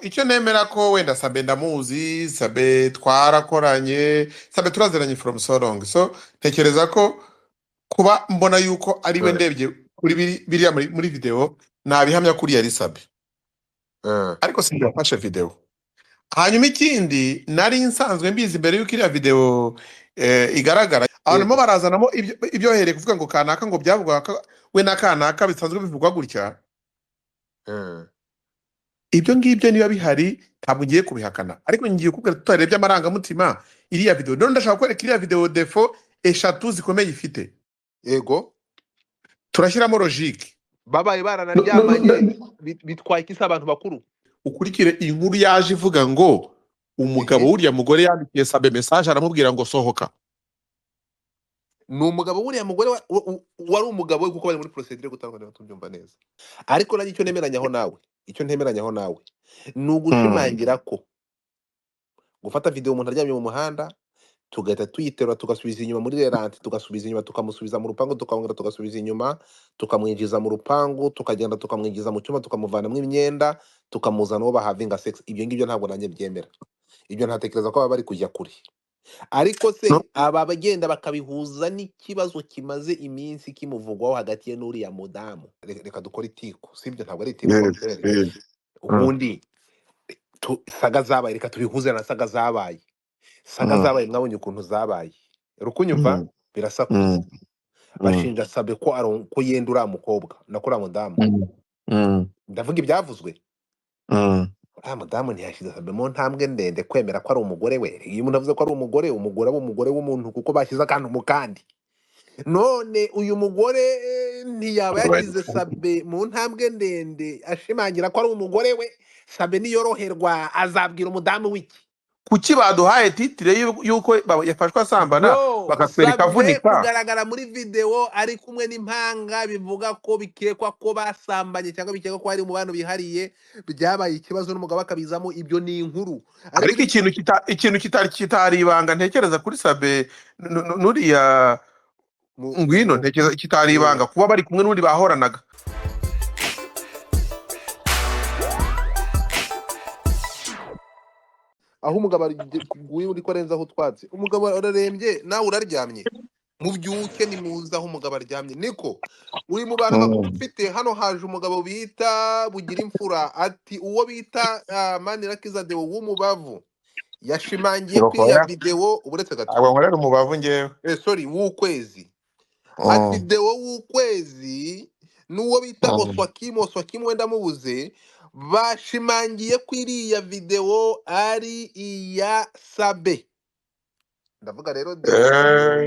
icyo nemera ko wenda Sabe ndamuzi, Sabe twarakoranye, Sabe turaziranye from so long. So tekereza ko kuba mbona yuko ari we ndebye kuri biriya muri video nabihamya kuri yari Sabe. Ariko sindafashe video. Hanyuma ikindi nari nsanzwe mbizi mbere yuko iriya video igaragara. Abantu barazanamo ibyohereye kuvuga ngo kanaka ngo byavugwa we na kanaka bisanzwe bivugwa gutya. Ibyo ngibyo niba bihari ntabwo ngiye kubihakana, ariko ngiye kubwira tutarebye amarangamutima iriya video. None ndashaka kwereka iriya video defo eshatu zikomeye ifite. Yego turashyiramo logique. Babaye baranaryamanye bitwaye iki abantu bakuru. Ukurikire inkuru yaje ivuga ngo umugabo wuriya mugore yandikiye Sabe message aramubwira ngo sohoka. Umugabo wuriya mugore wari umugabo we kuko bari muri procedure gutangwa tubyumva neza. Ariko nanjye icyo nemeranyaho nawe ni ugushimangira ko gufata video umuntu aryamye mu muhanda tugahita tuyiterura tugasubiza inyuma muri rerante, tugasubiza inyuma tukamusubiza mu rupangu, tukongera tugasubiza inyuma tukamwinjiza mu rupangu, tukagenda tukamwinjiza mu cyuma tukamuvanamo imyenda tukamuzana uwo bahavinga sex. Ibyo ngibyo ntabwo nanjye byemera. Ibyo ntatekereza ko baba bari kujya kure. Ariko se aba bagenda bakabihuza n'ikibazo kimaze iminsi kimuvugwaho hagati ye n'uriya mudamu. Reka dukora itiko, sibyo? Ntabwo ari itiko. Ubundi saga zabaye, reka tubihuze na saga zabaye. Saga zabaye mwabonye ukuntu zabaye. Rukunyumva birasakuza. Bashinja Sabe ko yenda uriya mukobwa nakora mudamu. Ndavuga ibyavuzwe. Mudamu ntiyashyize Sabe mu ntambwe ndende kwemera ko ari umugore we. Iyo umuntu avuze ko ari umugore w'umuntu kuko bashyize akantu mu kandi. None uyu mugore ntiyaba yagize Sabe mu ntambwe ndende ashimangira ko ari umugore we. Sabe niyoroherwa azabwira umudamu w'iki? Kuki baduhaye titire yuko yafashwe asambana bakatwereka avunika kugaragara muri video ari kumwe n'impanga bivuga ko bikekwa ko basambanye cyangwa bikekwa ko ari mu bantu bihariye byabaye ikibazo n'umugabo akabizamo. Ibyo ni inkuru. Ariko ikintu kitari ibanga ntekereza kuri Sabe nuriya ngwino ntekereza kitari ibanga kuba bari kumwe n'undi bahoranaga. Aho umugabo uri korenzaho utwatsi, umugabo ararembye nawe uraryamye, mubyuke nimuza aho umugabo aryamye. Niko uri mu bantu bafite hano haje umugabo bita Bugira Imfura ati uwo bita Manirakiza Deo w'umubavu yashimangiye kuri ya video uburetse gato. Abo nkorera umubavu ngewe. W'ukwezi. Ati Deo w'ukwezi n'uwo bita Oswakim wenda mubuze bashimangiye ko iriya video ari iya Sabe. Ndavuga rero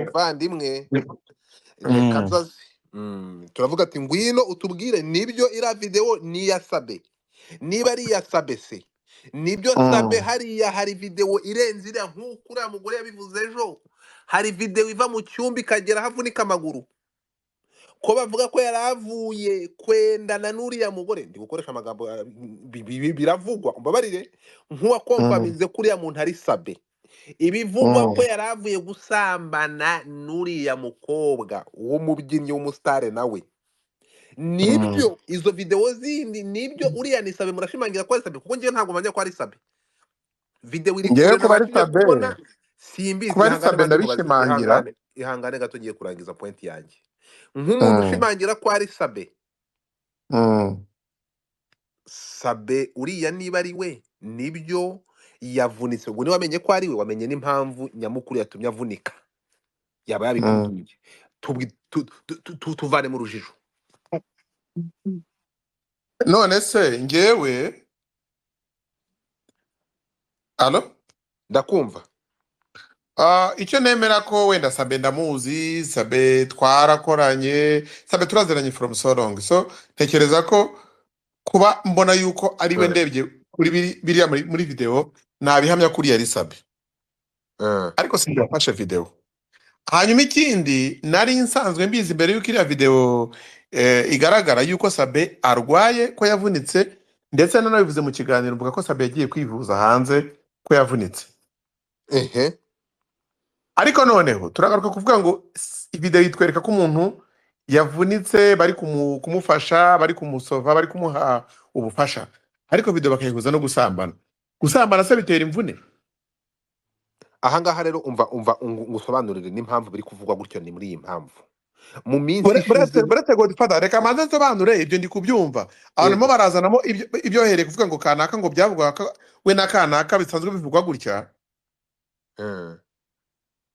muvandimwe reka nzaze. Turavuga ati ngwino utubwire nibyo iriya video ni iya Sabe. Niba ari iya Sabe se nibyo Sabe hariya hari video irenze iriya nk'uko uriya mugore yabivuze ejo. Hari video iva mu cyumba ikagera havunika amaguru. Ko bavuga ko yaravuye kwendana n'uriya mugore. Ndi gukoresha amagambo biravugwa umbabarire nkuwa konfamize kuri ya muntu ari Sabe. Ibivugwa ko yaravuye gusambana n'uriya mukobwa wo mubyinnyi w'umusitare nawe. Nibyo izo video zindi nibyo uriya ni Sabe murashimangira ko ari Sabe kuko ngiye ntabwo manya ko ari Sabe. Video iri kubona simbizi ihangane gato ngiye kurangiza point yanjye. Nk'umuntu ushimangira ko ari Sabe. Sabe uriya niba ari we nibyo yavunitse. Ubwo ni wamenye ko ari we, wamenye n'impamvu nyamukuru yatumye avunika. Yaba yabikubwiye. Tuvane mu rujijo. None se ngewe alo ndakumva. Icyo nemera ko wenda Sabe ndamuzi, Sabe twarakoranye, Sabe turaziranye from so long. So tekereza ko kuba mbona yuko ari we ndebye kuri biriya muri video nabihamya kuri yari Sabe. Ariko sindafashe video. Hanyuma ikindi nari nsanzwe mbizi mbere yuko iriya video igaragara yuko Sabe arwaye, ko yavunitse, ndetse nanabivuze mu kiganiro mvuga ko Sabe yagiye kwivuza hanze ko yavunitse. Ariko noneho turagaruka kuvuga ngo video yitwereka ko umuntu yavunitse bari kumufasha, bari kumusova, bari kumuha ubufasha. ariko video bakayihuza no gusambana. Gusambana se bitera imvune? ahangaha rero umva ngusobanurire n'impamvu biri kuvugwa gutyo. Ni muri iyi mpamvu mu minsi ishize Buretse Godfather, reka manze nsobanure ibyo ndi kubyumva. Abantu mo yego barazanamo ibyohereye kuvuga ngo kanaka ngo byavugwa we na kanaka bisanzwe bivugwa gutya. Mm.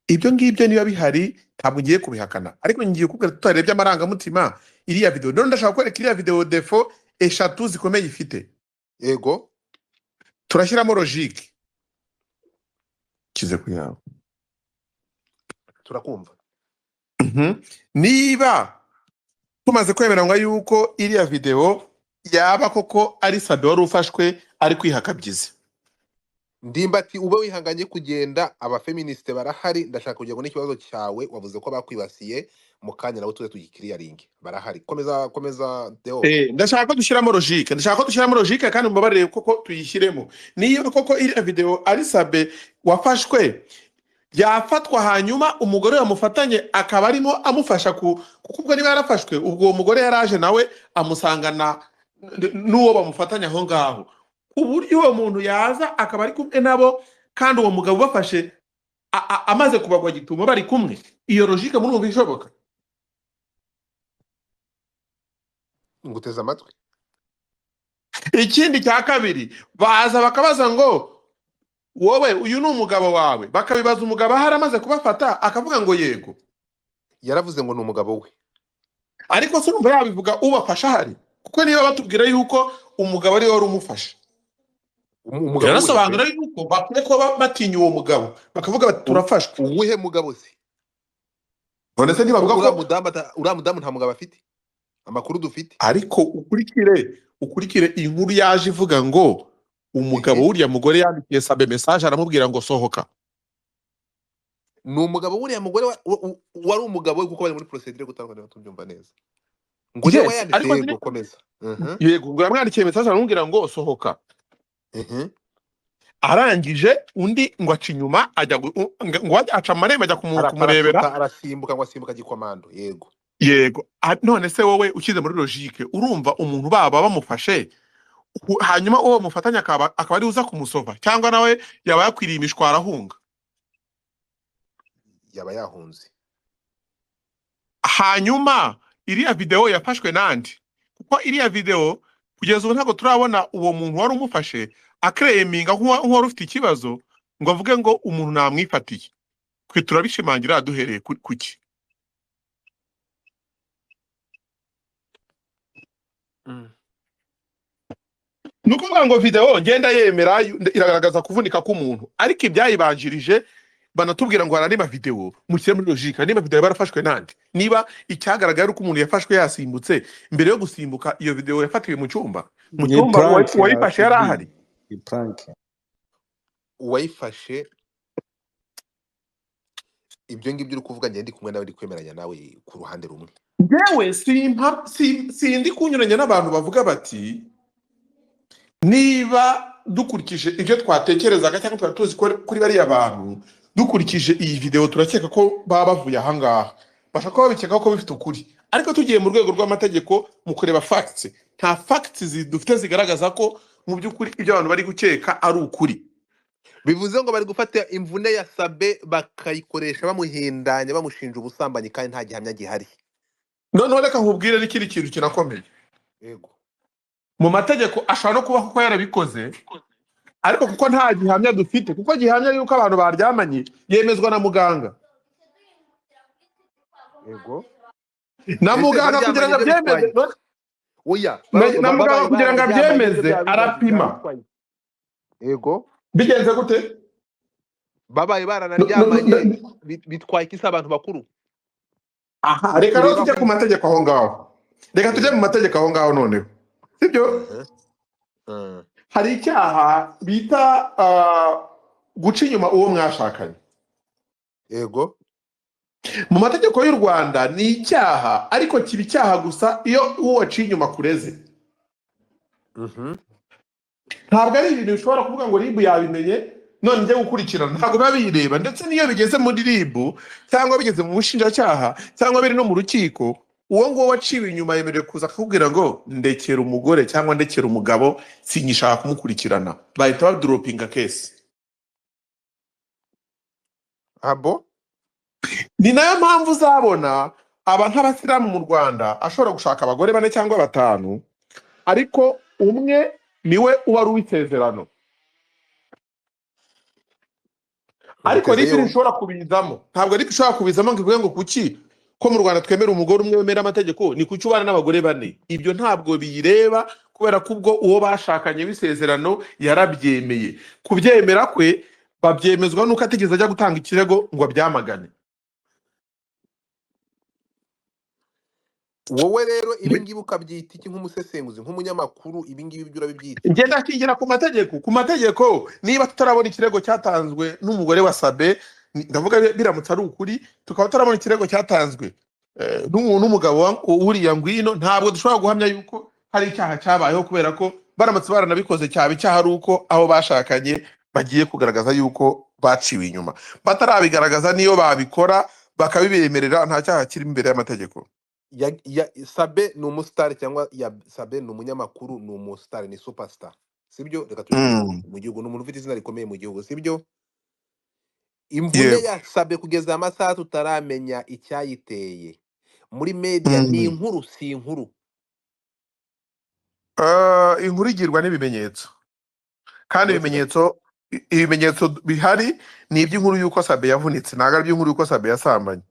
Ibyo ngibyo niba bihari ntabwo ngiye kubihakana, ariko ngiye kubwira tutarebye amarangamutima iriya video. None ndashaka kwereka iriya video defo eshatu zikomeye ifite. yego Turashyiramo logique kize kuyaho. turakumva. Niba tumaze kwemeranywa yuko iriya video yaba koko ari Sabe wari ufashwe ari kwihakabyiza, Ndimbati ube wihanganye kugenda, abafeministe barahari. Ndashaka kugira ngo n'ikibazo cyawe wavuze ko bakwibasiye mu kanya nawe tuze tugikiriyaringe, barahari. Komeza Deo. ndashaka ko dushyiramo logique kandi mubabarire koko tuyishyiremo. Niba koko iriya video ari Sabe wafashwe, yafatwa hanyuma umugore yamufatanye akaba arimo amufasha kuko ubwo niba yarafashwe ubwo uwo mugore yaraje nawe amusangana n'uwo bamufatanya aho ngaho, uburyo uwo muntu yaza akaba ari kumwe nabo kandi uwo mugabo bafashe amaze kubagwa gituma bari kumwe. Iyo logique muri ubu bishoboka? Nguteze amatwi. Ikindi cya kabiri, baza bakabaza ngo wowe uyu ni umugabo wawe, bakabibaza umugabo ahari amaze kubafata akavuga ngo yego, Yaravuze ngo ni umugabo we, ariko se urumva yabivuga ubafasha ahari? Kuko niba batubwira yuko umugabo ari we wari umufasha, umugabo yarasobanura yuko bakwiye kuba batinya uwo mugabo bakavuga bati turafashwe. uwuhe mugabo se? None se ntibavuga ko uriya mudamu nta mugabo afite, amakuru dufite. ariko ukurikire inkuru yaje ivuga ngo umugabo w'uriya mugore yandikiye Sabe message aramubwira ngo sohoka. Ni umugabo w'uriya mugore wari umugabo we kuko bari muri procedure gutandukana, tubyumva neza. Ngo Yes, niwe yanditse yego komeza. Yego, ngo yamwandikiye message aramubwira ngo sohoka. Arangije undi ngo aca inyuma ajya ngo aca amarembo ajya kumurebera, arasimbuka ngo asimbuka gikomando. yego. None se wowe ukize muri logique urumva umuntu baba bamufashe hanyuma uwo mufatanya akaba ari uza kumusova, cyangwa nawe yaba yakwiriye imishwara ahunga? Yaba yahunze. Hanyuma iriya video yafashwe nandi, kuko iriya video kugeza ubu ntabwo turabona uwo muntu wari umufashe akreminga nk'uwari ufite ikibazo ngo avuge ngo umuntu namwifatiye. Twe turabishimangira duhereye kuki? Nukuvuga ngo video ngenda yemera iragaragaza kuvunika k'umuntu, ariko ibyayibanjirije banatubwira ngo harani video mushyire muri logique. Niba video barafashwe nandi, niba icyagaragara uko umuntu yafashwe yasimbutse, mbere yo gusimbuka iyo video yafatiwe mu cyumba wayifashe yari ahari. Uwayifashe ibyo ngibyo uri kuvuga, ngende kumwe nawe, ndi kwemeranya nawe ku ruhande rumwe. Yewe sindi kunyuranya n'abantu bavuga bati niba dukurikije ibyo twatekerezaga cyangwa twari tuzi kuri bariya bantu, dukurikije iyi video turakeka ko baba bavuye ahangaha, bashaka ko babikeka ko bifite ukuri. Ariko tugiye mu rwego rw'amategeko mu kureba facts, nta facts dufite zigaragaza ko mu by'ukuri ibyo abantu bari gukeka ari ukuri. Bivuze ngo bari gufata imvune ya Sabe bakayikoresha bamuhindanya, bamushinja ubusambanyi kandi nta gihamya gihari. Noneho reka nkubwire n'ikindi kintu kinakomeye. Yego, Mu mategeko ashobora no kuba kuko yarabikoze, ariko kuko nta gihamya dufite, kuko gihamya yuko abantu baryamanye yemezwa na muganga. yego. Na muganga kugira ngo abyemeze, Oya, na muganga kugira ngo abyemeze arapima. Yego. Bigenze gute? Babaye baranaryamanye bitwaye ikisa abantu bakuru. Aha, reka rero tujye ku mategeko aho ngaho. Reka tujye mu mategeko aho ngaho noneho. Sibyo? Hari icyaha bita guca inyuma uwo mwashakanye. Yego. Mu mategeko y'u Rwanda ni icyaha, ariko kiba icyaha gusa iyo uwo waciye inyuma kureze. Ntabwo ari ibintu bishobora kuvuga ngo RIB yabimenye none njye gukurikirana, ntabwo biba bireba. Ndetse niyo bigeze muri RIB cyangwa bigeze mu bushinjacyaha cyangwa biri no mu rukiko, uwo nguwo waciwe inyuma yemerewe kuza akakubwira ngo ndekera umugore cyangwa ndekera umugabo sinyishaka kumukurikirana, bahita baduropinga kesi. abo Ni nayo mpamvu uzabona aba nk'abasilamu mu Rwanda ashobora gushaka abagore 4 cyangwa 5, ariko umwe niwe uba ari uw'isezerano, ariko nguteze ribi yombi. rishobora kubizamo. Ntabwo ribi ishobora kubizamo ngo ivuge ngo kuki ko mu Rwanda twemera umugore umwe wemera amategeko, ni kuki ubana n'abagore 4. Ibyo ntabwo biyireba, kubera ko ubwo uwo bashakanye w'isezerano yarabyemeye. Kubyemera kwe babyemezwa nuko atigeze ajya gutanga ikirego ngo abyamagane. Wowe rero ibi ngibi ukabyita iki nk'umusesenguzi nk'umunyamakuru, ibi ngibi byo urabibyita iki? Ngenda kingira ku mategeko niba tutarabona ikirego cyatanzwe n'umugore wa Sabe, ndavuga biramutse ari ukuri, tukaba tutarabona ikirego cyatanzwe n'umugabo uriya Ngwino, ntabwo dushobora guhamya yuko hari icyaha cyabayeho, kubera ko baramutse baranabikoze cyaba icyaha ari uko aho bashakanye bagiye kugaragaza yuko baciwe inyuma. Batarabigaragaza niyo babikora bakabibemerera, nta cyaha kiri imbere y'amategeko. Sabe ni umusitari cyangwa Sabe ni umunyamakuru, ni umusitari, ni superstar, sibyo? Reka tujye mu gihugu, ni umuntu ufite izina rikomeye mu gihugu, sibyo? Imvune Yego. ya Sabe kugeza amasaha tutaramenya icyayiteye muri media ni inkuru, si inkuru. Inkuru igirwa n'ibimenyetso, kandi Uretse ibimenyetso bihari ni iby'inkuru yuko Sabe yavunitse, ntabwo ari iby'inkuru yuko Sabe yasambanye.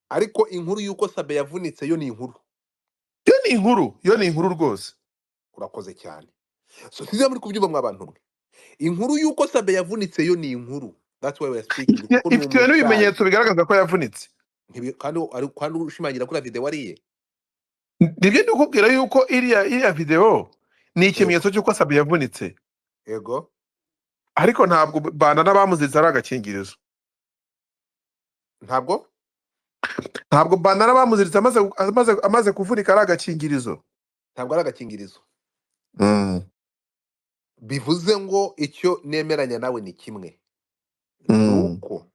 ariko inkuru y'uko Sabe yavunitse yo ni inkuru. Yo ni inkuru rwose. Urakoze cyane. So size muri kubyumva mwa bantu mwe. Inkuru y'uko Sabe yavunitse yo ni inkuru. That's why we are speaking. Ifite n'ibimenyetso bigaragaza ko yavunitse. Kandi ushimangira kuri video ariye. Nibyo ndikubwira yuko iriya video ni ikimenyetso cy'uko Sabe yavunitse. Yego. Ariko ntabwo bana n'abamuziza ari agakingirizo. Ntabwo bana n'abamuziritse amaze kuvunika ari agakingirizo. Ntabwo ari agakingirizo. Bivuze ngo icyo nemeranya nawe ni kimwe. Nuko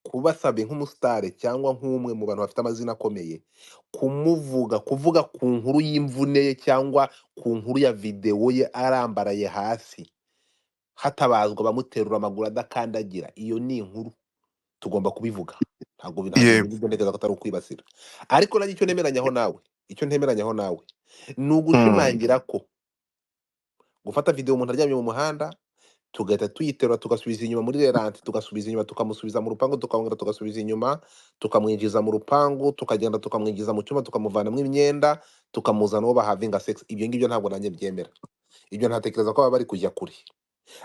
kuba Sabe nk'umusitari cyangwa nk'umwe mu bantu bafite amazina akomeye, kuvuga ku nkuru y'imvune ye cyangwa ku nkuru ya video ye arambaraye hasi, hatabazwa bamuterura amaguru adakandagira, iyo ni inkuru tugomba kubivuga. Ntabwo ntekereza ko atari ukwibasira. Ariko nanjye icyo ntemeranyaho nawe ni ugushimangira ko gufata video umuntu aryamye mu muhanda tugahita tuyiterura tugasubiza inyuma muri rerante, tugasubiza inyuma tukamusubiza mu rupangu, tukongera tugasubiza inyuma tukamwinjiza mu rupangu, tukagenda tukamwinjiza mu cyumba tukamuvanamo imyenda, tukamuzana uwo bahavinga sex, ibyo ngibyo ntabwo nanjye byemera. Ibyo ntatekereza ko baba bari kujya kure.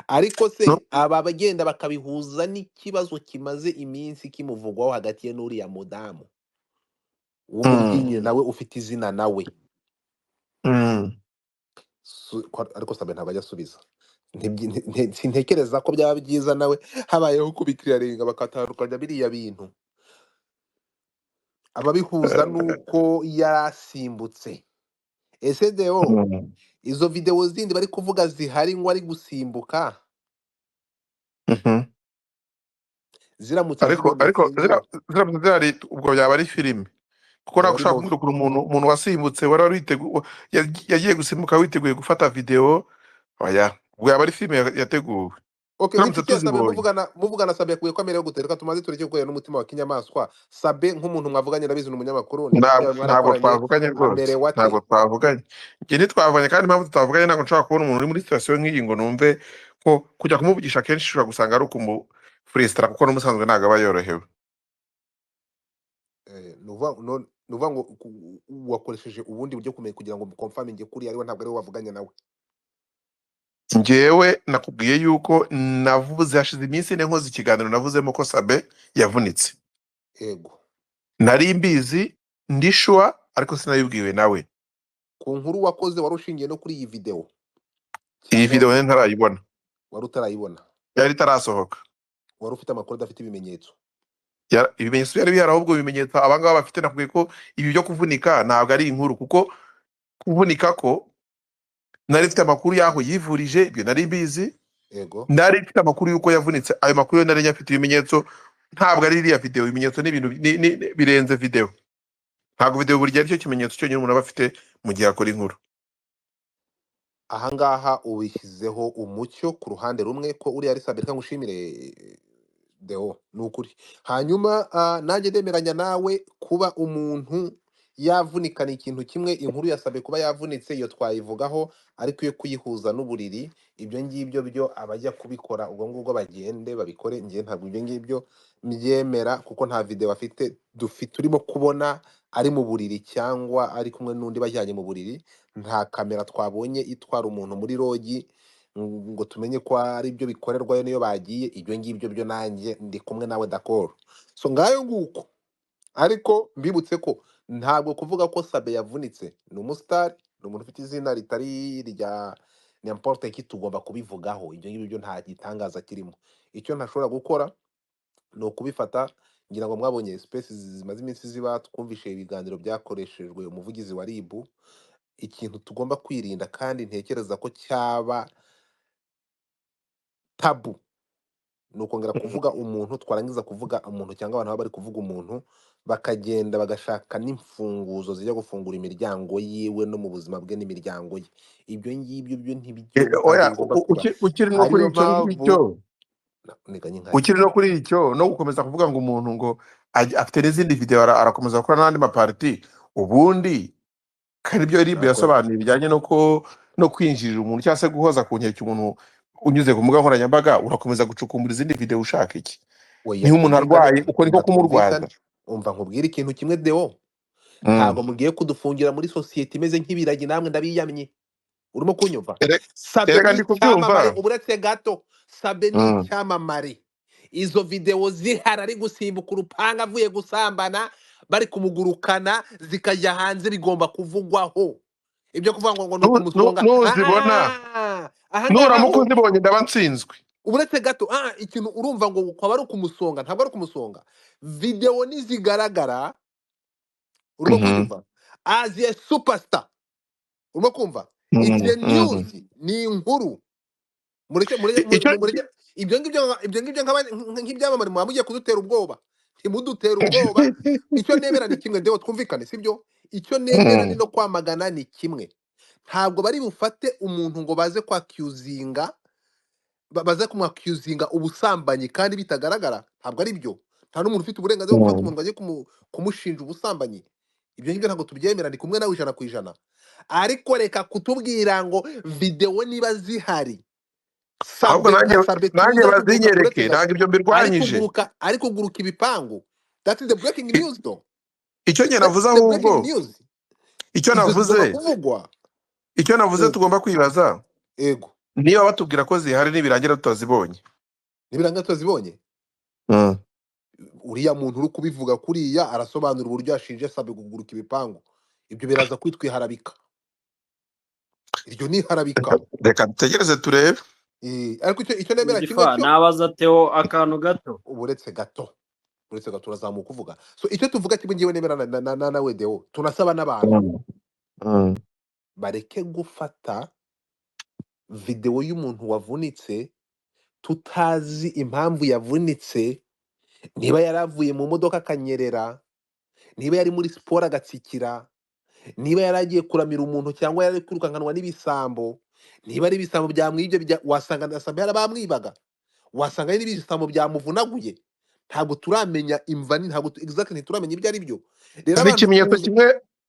Ariko se aba bagenda bakabihuza n'ikibazo kimaze iminsi kimuvugwaho hagati ye n'uriya mudamu w'umubyinnyi nawe ufite izina nawe. Ariko Sabe ntabwo ajya asubiza. Sintekereza ko byaba byiza nawe habayeho kubikiriyaringa bakatandukanya biriya bintu. Ababihuza nuko yarasimbutse. Ese deo izo video zindi bari kuvuga zihari ngo ari gusimbuka ziramutse ariko zirari ubwo byaba ari filime, kuko nagushaka kumurukura umuntu wasimbutse yagiye gusimbuka witeguye gufata video, oya ubwo yaba ari filime yateguwe. Okay, muvugana Sabe yakuye ko amerewe gutereka, tumaze tureke gukorera n'umutima wa kinyamaswa. Sabe nk'umuntu mwavuganye nabizi n'umunyamakuru, ntabwo twavuganye rwose, ntabwo twavuganye. Njye ntitwavuganye, kandi impamvu tutavuganye ntabwo nshobora kubona umuntu uri muri situation nk'iyi ngo numve ko kujya kumuvugisha kenshi ushobora gusanga ari ukumufrustara, kuko n'umusanzwe ntabwo aba yorohewe. nuvuga ngo wakoresheje ubundi buryo kugira ngo mukonfaminge kuri ariwe, ntabwo ariwe wavuganye nawe. Njyewe nakubwiye yuko navuze hashize iminsi ine nkoze ikiganiro navuzemo ko Sabe yavunitse. Yego. Nari mbizi ndishwa, ariko sinabibwiwe nawe. Ku nkuru wakoze wari ushingiye no kuri iyi video? Iyi video ntarayibona. Wari utarayibona? Yari itarasohoka. Wari ufite amakuru adafite ibimenyetso? Ibimenyetso byari bihari, ahubwo ibimenyetso abangaba bafite, nakubwiye ko ibi byo kuvunika ntabwo ari inkuru, kuko kuvunika ko nari mfite amakuru y'aho yivurije, ibyo nari mbizi. Yego. Nari mfite amakuru y'uko yavunitse, ayo makuru yo nari nyafite ibimenyetso, ntabwo ari iriya video. Ibimenyetso ni ibintu birenze video. ntabwo video buri gihe aricyo kimenyetso cyonyine umuntu aba afite mu gihe akora inkuru. ahangaha ubishyizeho umucyo ku ruhande rumwe ko uriya ari Sabe, reka ngushimire Deo, ni ukuri. Hanyuma nanjye ndemeranya nawe kuba umuntu yavunikana ikintu kimwe, inkuru ya Sabe kuba yavunitse iyo twayivugaho, ariko iyo kuyihuza n'uburiri, ibyo ngibyo byo abajya kubikora ubwo ngubwo bagende babikore, njye ntabwo ibyo ngibyo mbyemera, kuko nta video afite turimo kubona ari mu buriri cyangwa ari kumwe n'undi bajyanye mu buriri. Nta kamera twabonye itwara umuntu muri rogi ngo tumenye ko ari byo bikorerwayo niyo bagiye. Ibyo ngibyo byo nanjye ndi kumwe nawe d'accord. So ngayo nguko, ariko mbibutse ko ntabwo kuvuga ko Sabe yavunitse, ni umustar, ni umuntu ufite izina ritari rya n'importe qui, tugomba kubivugaho. Ibyo ngibyo byo nta gitangaza kirimo. Icyo ntashobora gukora ni ukubifata, ngira ngo mwabonye space zimaze iminsi ziba, twumvishe ibiganiro byakoreshejwe umuvugizi wa RIB. Ikintu tugomba kwirinda kandi ntekereza ko cyaba tabu, ni ukongera kuvuga umuntu, twarangiza kuvuga umuntu cyangwa abantu baba bari kuvuga umuntu bakagenda bagashaka n'imfunguzo zijya gufungura imiryango yiwe no mu buzima bwe n'imiryango ye. Ibyo ngibyo byo ntibyo ntabwo Oya, bigomba kuba. ukiri no kuri Ariyo icyo ngicyo, mpamvu niganye nkari ukiri no kuri icyo no gukomeza kuvuga ngo umuntu ngo afite n'izindi video arakomeza gukora n'andi maparti, ubundi kandi ibyo RIB nakora. yasobanuye bijyanye no kwinjirira umuntu cyangwa se guhoza ku nkeke umuntu unyuze ku mbuga nkoranyambaga, urakomeza gucukumbura izindi video ushaka iki? Oya, Niba umuntu arwaye twumvikane, uko niko umva kumurwaza. twumvikane, umva nkubwire ikintu kimwe Deo, Mm. ntabwo mugiye kudufungira muri sosiyete imeze nk'ibiragi, namwe ndabiyamye. Urimo kunyumva? Ere- Sabe Erega ni ndi icyamamare, kubyumva. uburetse gato, Sabe ni Mm. icyamamare. Izo video zihari ari gusimbuka urupanga avuye gusambana, bari kumugurukana, zikajya hanze, bigomba kuvugwaho. Ibyo kuvuga ngo ni ukumusonga, Nuzibona ahangaha nuramuka ho uzibonye ndaba nsinzwe. uretse gato, ikintu urumva ngo kwaba ari ukumusonga, ntabwo ari ukumusonga. Video nizigaragara, urimo kunyumva, as a superstar, urimo kumva, it's a news, ni inkuru. Mureke ibyo ngibyo nk'ibyamamare muba mugiye kudutera ubwoba. Ntimudutera ubwoba. Icyo nemera ni kimwe Deo, twumvikane, sibyo? Icyo nemera ni no kwamagana ni kimwe. Ntabwo bari bufate umuntu ngo baze kwakuzinga, baze kumwakuzinga ubusambanyi kandi bitagaragara. Ntabwo ari byo. Nta n'umuntu ufite uburenganzira bwo gufata umuntu ngo ajye kumushinja ubusambanyi. Ibyo ngibyo ntabwo tubyemera, ni kumwe nawe 100%. Ariko reka kutubwira ngo video niba zihari, ahubwo Sabe nanjye tuza bazinyereke, ntabwo ibyo mbirwanyije. ari kuguruka ibipangu. That is the breaking news though. Icyo njye That's navuze the breaking ahubwo, news. icyo Izo navuze zigomba kuvugwa. icyo navuze tugomba kwibaza, Ego. niba batubwira ko zihari nibirangira tutazibonye. Nibiranga tuzibonye. Uriya muntu uri kubivuga kuriya arasobanura uburyo yashinje Sabe kuguruka ibipangu. Ibyo biraza kwitwiharabika. Iryo ni harabika. Reka dutegereze turebe. Ariko icyo nemera kimwe Gifa cyo, nabaza Theo akantu gato. uretse gato urazamuka uvuga. So icyo tuvuga kimwe ngiye nemera nawe Deo, tunasaba n'abantu bareke gufata video y'umuntu wavunitse tutazi impamvu yavunitse, niba yaravuye mu modoka akanyerera, niba yari muri siporo agatsikira, niba yaragiye kuramira umuntu cyangwa yari kwirukankanwa n'ibisambo, niba ari ibisambo byamwibye, wasanga na Sabe yarabamwibaga, wasanga ari ibisambo byamuvunaguye. Ntabwo turamenya imvani, ntabwo exactly ntituramenya ibyo ari byo. Rero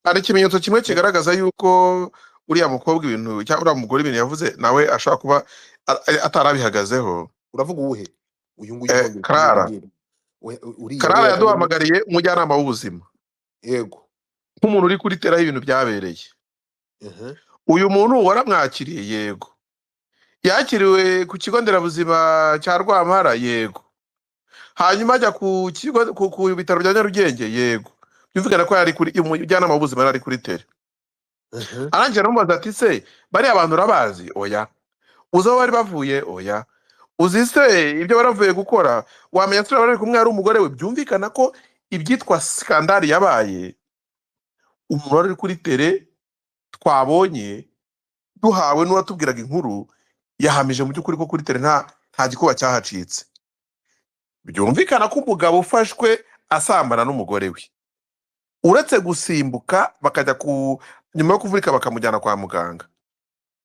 hari ikimenyetso kimwe kigaragaza yuko uriya mukobwa ibintu cyangwa uriya mugore ibintu yavuze nawe ashobora kuba atarabihagazeho. Uravuga uwuhe? Uyu nguyu Clara yaduhamagariye umujyanama w'ubuzima, yego, nk'umuntu uri kuri tera y'ibintu byabereye. Uyu muntu waramwakiriye, yego. Yakiriwe ku kigo nderabuzima cya Rwampara, yego. Hanyuma ajya ku bitaro bya Nyarugenge, yego. Byumvikana ko yari kuri umujyanama w'ubuzima yari kuri tera. Arangije aramubaza ati se bari abantu urabazi? Oya. Uzi aho bari bavuye? Oya. Uzi se ibyo baravuye gukora? Wamenya se bari kumwe ari umugore we? Byumvikana ko ibyitwa skandali yabaye, umuntu wari kuri tere twabonye duhawe n'uwatubwiraga inkuru yahamije mu by'ukuri ko kuri tere nta gikuba cyahacitse. Byumvikana ko umugabo ufashwe asambana n'umugore we, uretse gusimbuka bakajya nyuma yo kuvurika bakamujyana kwa muganga,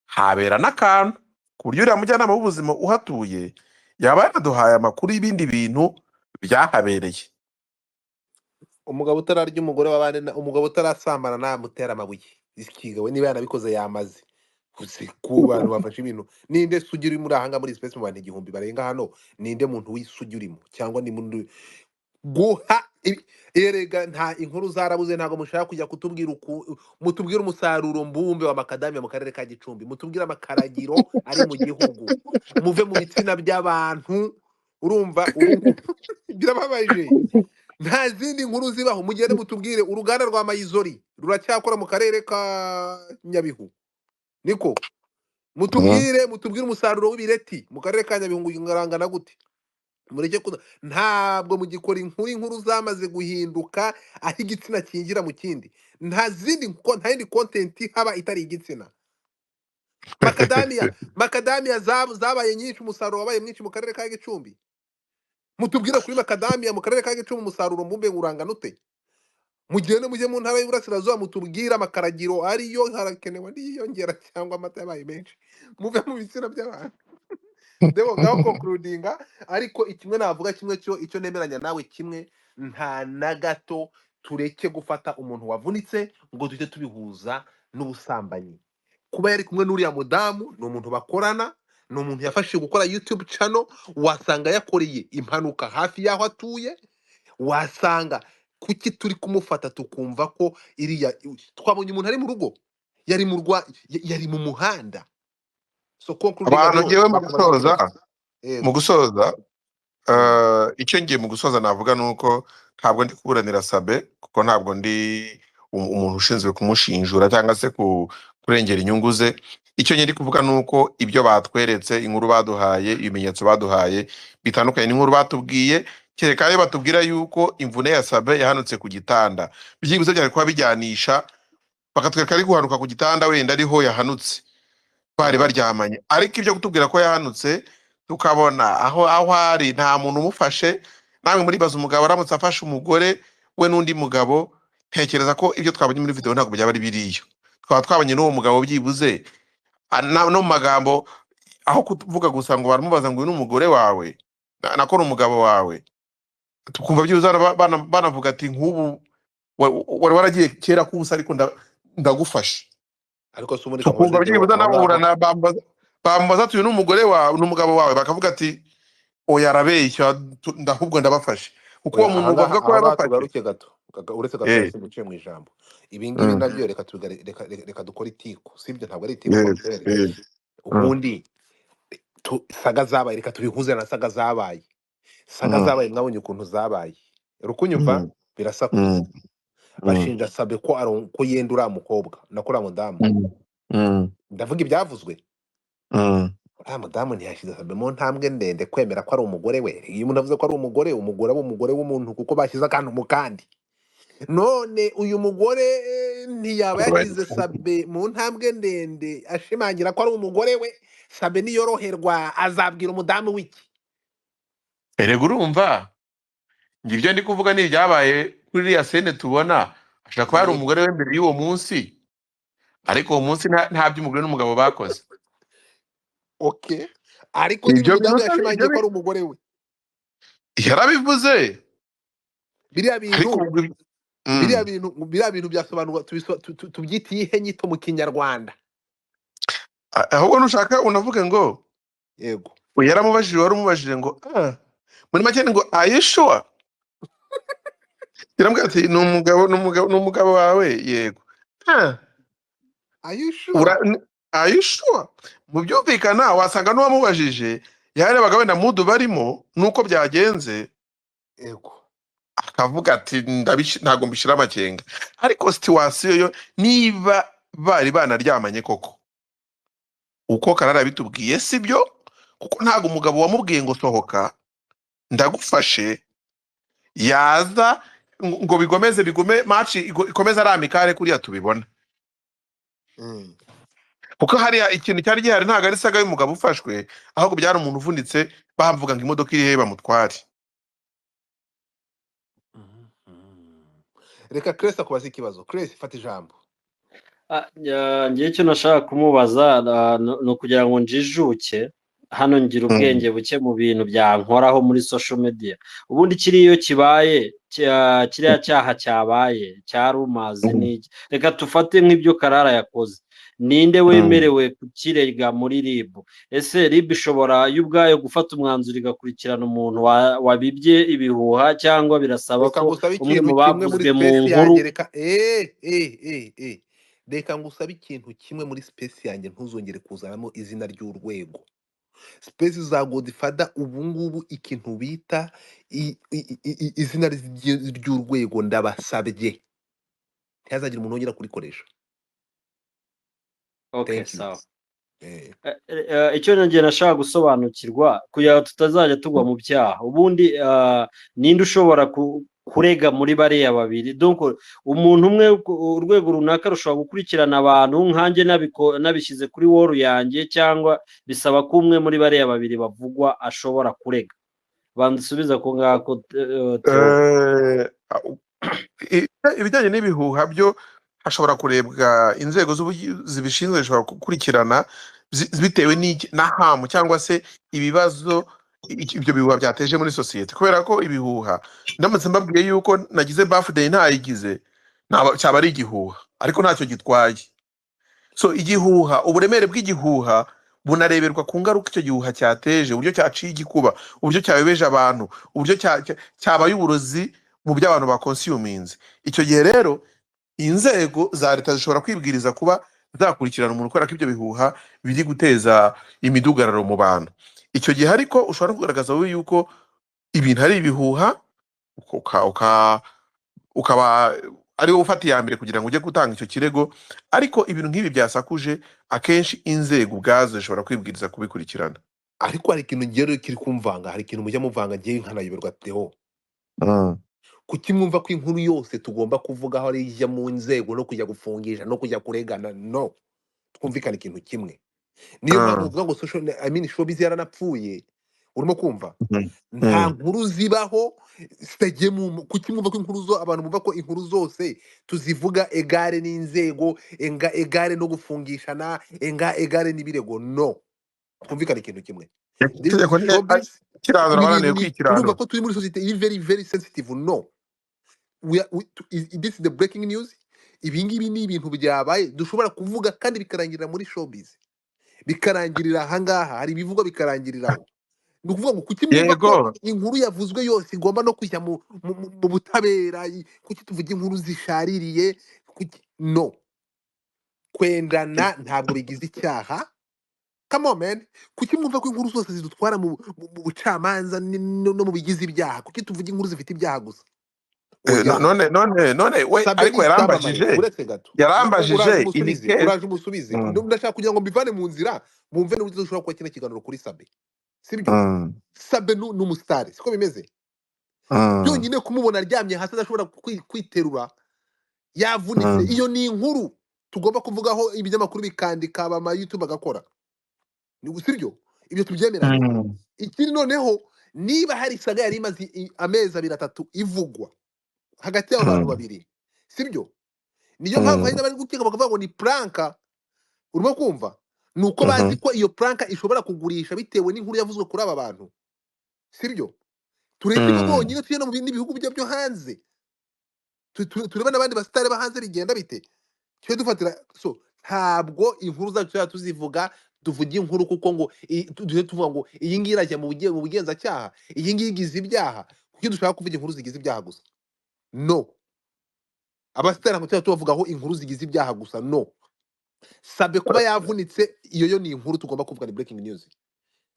habera n'akantu ku buryo uriya mujyanama w'ubuzima uhatuye yaba yanaduhaye amakuru y'ibindi bintu byahabereye. umugabo utararya umugore w'abandi umugabo utarasambana namutera amabuye ikigawe niba yanabikoze yamaze gusa ku bantu bafashe ibintu. Ninde sugi uri muri ahanga muri space mu bantu igihumbi barenga hano, ninde muntu w'isugi urimo cyangwa ni muntu guha erega nta inkuru zarabuze, ntago mushaka kujya kutubwira mutubwira umusaruro mbumbe wa makadamia mu karere ka Gicumbi, mutubwira amakaragiro ari mu gihugu, muve mu bitsina by'abantu. Urumva birababaje, nta zindi nkuru zibaho. Mugende mutubwire uruganda rwa Mayizori ruracyakora mu karere ka Nyabihu, niko mutubwire umusaruro w'ibireti mu karere ka Nyabihu ngarangana gute. Mureke ntabwo mugikora inkuru zamaze guhinduka aho igitsina kingira mu kindi. Nta yindi content haba itari igitsina. Makadamia zabaye nyinshi, umusaruro wabaye mwinshi mu karere ka Gicumbi. Mutubwire kuri makadamia mu karere ka Gicumbi umusaruro mbumbe urangana ute. Mugende mujye mu ntara y'Iburasirazuba mutubwire amakaragiro ariyo harakenewe n'iyongera cyangwa amata yabaye menshi, muve mu bitsina by'abantu. Debo ngaho concludinga, ariko ikimwe navuga kimwe cyo icyo nemeranya nawe kimwe, nta na gato tureke gufata umuntu wavunitse ngo tujye tubihuza n'ubusambanyi. Kuba yari kumwe n'uriya mudamu ni umuntu bakorana, ni umuntu yafashije gukora YouTube channel, wasanga yakoreye impanuka hafi y'aho atuye, wasanga kuki turi kumufata tukumva ko iriya twabonye umuntu ari mu rugo, yari mu muhanda. So abantu ngewe mu gusoza Mm. icyo ngiye mu gusoza navuga nuko ntabwo ndi kuburanira Sabe, kuko ntabwo ndi umuntu ushinzwe kumushinjura cyangwa se kurengera inyungu ze. Icyo ndi kuvuga nuko ibyo batweretse, inkuru baduhaye, ibimenyetso baduhaye bitandukanye n'inkuru batubwiye, kereka iyo batubwira yuko imvune ya Sabe yahanutse ku gitanda, byibuze byari kuba bijyanisha bakatwereka ari guhanuka ku gitanda wenda ariho yahanutse bari baryamanye. Ariko ibyo kutubwira ko yahanutse tukabona aho ari nta muntu umufashe, namwe muribaza umugabo aramutse afashe umugore we n'undi mugabo, ntekereza ko ibyo twabonye muri video ntabwo byaba ari biriyo. Twaba twabonye n'uwo mugabo byibuze no mu magambo, aho kuvuga gusa ngo baramubaza ngo uyu ni umugore wawe nako ni umugabo wawe, tukumva byibuze banavuga ati nk'ubu wari waragiye kera kubusa ariko ndagufasha. Ariko se muri Tukumva byibuze naburana bambaza ati uyu ni umugore wawe n'umugabo wawe, bakavuga ati oya arabeshya ndahubwo ndabafashe, kuko uwo muntu bavuga ko yarafashe. Tugaruke gato uretse gato guciye mu ijambo. Ibi ngibi nabyo reka dukora itiko, sibyo? Ntabwo ari itiko ubundi saga zabaye, reka tubihuze na saga zabaye. Saga zabaye mwabonye ukuntu zabaye, rukunyumva birasakuza. Bashinja Sabe ko yenda uriya mukobwa nakora mudamu. Ndavuga ibyavuzwe. Uriya mudamu ntiyashyize Sabe mu ntambwe ndende kwemera ko ari umugore we. Iyo umuntu avuze ko ari umugore w'umuntu, kuko bashyize akantu mu kandi. None uyu mugore ntiyaba yashyize Sabe mu ntambwe ndende ashimangira ko ari umugore we, Sabe niyoroherwa azabwira umudamu w'iki? Erega urumva ngibyo ndi kuvuga ni byabaye kuri iriya sene tubona, ashaka kuba ari umugore we mbere y'uwo munsi, ariko uwo munsi nta by'umugore n'umugabo bakoze. Okay, ariko nyine umudamu yashimangiye ko ari umugore we, yarabivuze. biriya bintu byasobanurwa tubyitiye ihe nyito mu Kinyarwanda. Ahubwo nushaka unavuge ngo yego, yaramubajije, wari umubajije ngo muri make ngo are you sure? Yarambwira ati ni umugabo wawe. Yego. Are you sure? Mu byumvikana wasanga n'uwamubajije yarebaga wenda mudu barimo nuko byagenze, yego, akavuga ati ntabwo mbishira amakenga. Ariko situation yo niba bari banaryamanye koko uko Karara bitubwiye sibyo, kuko ntabwo umugabo wamubwiye ngo sohoka ndagufashe yaza ngo bigume match ikomeza ari amikare kuriya tubibona. Kuko hariya ikintu cyari gihari ntabwo ari saga y'umugabo ufashwe, ahubwo byari umuntu uvunitse bavuga ngo imodoka iri he bamutware. reka Cress akubaza ikibazo. Cress fata ijambo. ngewe icyo nashaka kumubaza ni ukugira ngo njijuke hano ngira ubwenge buke mu bintu byankoraho muri social media. Ubundi kiriya iyo kibaye kiriya cyaha cyabaye cya rumazi n'iki, reka tufate nk'ibyo Karara yakoze, ninde wemerewe kukirega muri RIB? Ese RIB ishobora yo ubwayo gufata umwanzuro igakurikirana umuntu wabibye ibihuha, cyangwa birasaba Reka ko ngusabe umwe ikintu mu kimwe muri bavuzwe mu space nkuru? yanjye. Reka ngusabe ikintu kimwe muri space yanjye, ntuzongere kuzanamo izina ry'urwego. Space za Godfather ubu ngubu ikintu bita izina ry'urwego ndabasabye ntihazagire umuntu wongera kurikoresha. Okay, Thank you. sawa. Eh. Icyo nongeye nashaka gusobanukirwa kugira ngo tutazajya tugwa mu byaha. Ubundi ninde ushobora kurega muri bariya babiri? Donc umuntu umwe urwego runaka rushobora gukurikirana abantu nkanjye nabishyize kuri wall yanjye, cyangwa bisaba ko umwe muri bariya babiri bavugwa ashobora kurega? Bandusubiza ko ngako ibijyanye n'ibihuha byo hashobora kurebwa inzego zibishinzwe zishobora gukurikirana bitewe n'ahamu cyangwa se ibibazo ibyo bihuha byateje muri sosiyete. Kubera ko ibihuha ndamutse mbabwiye yuko nagize birthday ntayigize, cyaba ari igihuha, ariko ntacyo gitwaye. So igihuha, uburemere bw'igihuha bunareberwa ku ngaruka icyo gihuha cyateje, uburyo cyaciye igikuba, uburyo cyabebeje abantu, uburyo cyabaye uburozi mu by'abantu bakonsiyuminze. Icyo gihe rero inzego za leta zishobora kwibwiriza kuba zakurikirana umuntu kubera ko ibyo bihuha biri guteza imidugararo mu bantu. Icyo gihe ariko ushobora kugaragaza wowe yuko ibintu ari ibihuha, ukaba ari wowe ufata iya mbere kugira ngo ujye gutanga icyo kirego. Ariko ibintu nk'ibi byasakuje, akenshi inzego ubwazo zishobora kwibwiriza kubikurikirana. Ariko hari ikintu ngero kiri kumvanga, hari ikintu mujya muvanga ngiye nkanayoberwa Theo. Kuki mwumva ko inkuru yose tugomba kuvugaho ari ijya mu nzego no kujya gufungisha no kujya kuregana? No, twumvikana ikintu kimwe. Niyo mpamvu uvuga ngo showbiz yaranapfuye. Urimo kumva? Nta nkuru zibaho zitagiye mu... Kuki mwumva ko inkuru zo abantu bumva ko inkuru zose tuzivuga egare n'inzego, egare no gufungishana, egare n'ibirego? No, twumvikana ikintu kimwe. Turumva ko turi muri society iri very very sensitive. No, this is the breaking news. Ibingibi ni ibintu byabaye dushobora kuvuga kandi bikarangirira muri showbiz, bikarangirira ahangaha. Hari ibivugwa bikarangiriraho. Ni ukuvuga ngo kuki mwumva ko inkuru yavuzwe yose igomba no kujya mu butabera? Kuki tuvuga inkuru zishaririye? No, kwendana ntabwo bigize icyaha. Come on man, kuki mwumva ko inkuru zose zidutwara mu bucamanza no mu bigize ibyaha? Kuki tuvuga inkuru zifite ibyaha gusa? none we ariko yarambajije uraje umusubize. Ndashaka kugira ngo mbivane mu nzira, mumve n'uburyo dushobora kuba kino kiganiro kuri Sabe. Sibyo? Sabe ni umusitari, siko bimeze? Byonyine kumubona aryamye hasi adashobora kwiterura, yavunitse, iyo ni inkuru tugomba kuvugaho. Ibinyamakuru bikandika, ama YouTube agakora. Ni sibyo? Ibyo tubyemeranye. Ikindi noneho, niba hari saga yari imaze amezi 2-3 ivugwa hagati y'abo bantu babiri, sibyo? Niyo mpamvu hari n'abari gukeka bakavuga ngo ni pranka. Urimo kumva? Nuko bazi ko iyo pranka ishobora kugurisha bitewe n'inkuru yavuzwe kuri aba bantu, sibyo? Turebe bonyine tuye no mu bindi bihugu byo hanze, turebe n'abandi basitari ba hanze bigenda bite. Cyo dufatira. So ntabwo inkuru zacu tuzivuga tuvuga inkuru kuko ngo tuvuga ngo iyi ngiyi irajya mu bugenzacyaha, iyi ngiyi igize ibyaha. Kuki dushaka kuvuga inkuru zigize ibyaha gusa? No, abasitari ntabwo tuvugaho inkuru zigize ibyaha gusa. No, Sabe kuba yavunitse, iyo yo ni inkuru tugomba kuvuga, ni breaking news.